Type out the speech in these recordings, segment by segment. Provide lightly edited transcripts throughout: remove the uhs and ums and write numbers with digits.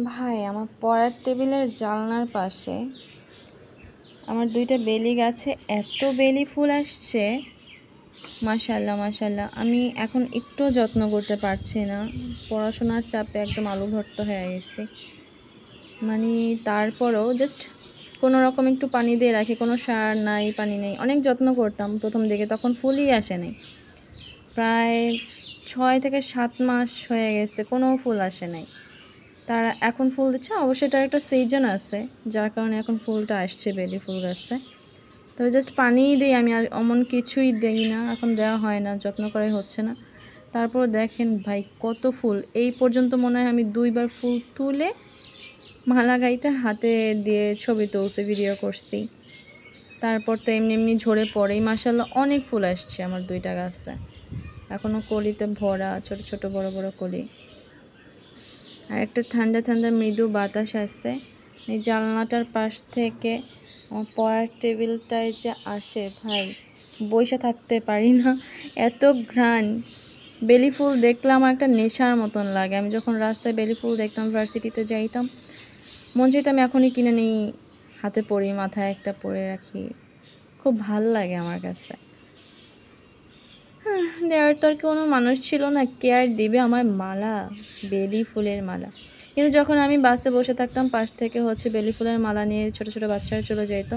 ভাই, আমার পড়ার টেবিলের জানলার পাশে আমার 2টা বেলি গাছে এত বেলি ফুল আসছে, মাশাল্লাহ মাশাল্লাহ। আমি এখন একটু যত্ন করতে পারছি না, পড়াশোনার চাপে একদম আলু ভর্তা হয়ে গেছি। মানে তারপরেও জাস্ট কোনো রকম একটু পানি দিয়ে রাখি, কোনো সার নাই, পানি নেই। অনেক যত্ন করতাম প্রথম দিকে, তখন ফুলই আসে নাই। প্রায় 6 থেকে 7 মাস হয়ে গেছে, কোনো ফুল আসে নাই। তারা এখন ফুল দিচ্ছে, অবশ্যই এটার একটা সিজন আছে, যার কারণে এখন ফুলটা আসছে বেলি ফুল গাছে। তবে জাস্ট পানিই দিই আমি, আর অমন কিছুই দিই না, এখন দেওয়া হয় না, যত্ন করাই হচ্ছে না। তারপর দেখেন ভাই কত ফুল, এই পর্যন্ত মনে হয় আমি 2বার ফুল তুলে মালা গাইতে হাতে দিয়ে ছবি তুলছি, ভিডিও করছি। তারপর তো এমনি এমনি ঝরে পড়েই মাশাআল্লাহ অনেক ফুল আসছে আমার 2টা গাছে। এখনও কলিতে ভরা, ছোট ছোট বড় বড় কলি। আর একটা ঠান্ডা ঠান্ডা মৃদু বাতাস আসছে এই জানলাটার পাশ থেকে। আমার পড়ার টেবিলটায় যে আসে ভাই, বসে থাকতে পারি না, এত ঘ্রাণ। বেলি ফুল দেখলে আমার একটা নেশার মতন লাগে। আমি যখন রাস্তায় বেলি ফুল দেখতাম, ভার্সিটিতে যাইতাম, মন চাইতো আমি এখনই কিনে নিই, হাতে পরি, মাথায় একটা পরে রাখি। খুব ভাল লাগে আমার কাছে। দেওয়ার তো আর কোনো মানুষ ছিল না, কেয়ার দিবে আমার মালা, বেলি ফুলের মালা। কিন্তু যখন আমি বাসে বসে থাকতাম, পাশ থেকে বেলি ফুলের মালা নিয়ে ছোট ছোট বাচ্চারা চলে যেত,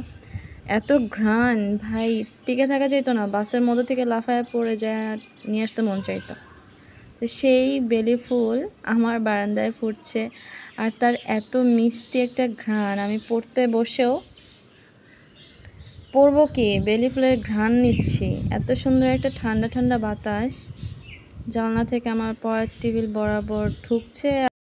এত ঘ্রাণ ভাই, টিকে থাকা যেত না, বাসের মধ্যে থেকে লাফায় পড়ে যায়, নিয়ে আসতে মন চাইতো। তো সেই বেলি ফুল আমার বারান্দায় ফুটছে, আর তার এত মিষ্টি একটা ঘ্রাণ। আমি পড়তে বসেও পরবো কি, বেলি ফুলের ঘ্রাণ নিচ্ছি, এত সুন্দর একটা ঠান্ডা ঠান্ডা বাতাস জানলা থেকে আমার পড়ার টেবিল বরাবর ঢুকছে।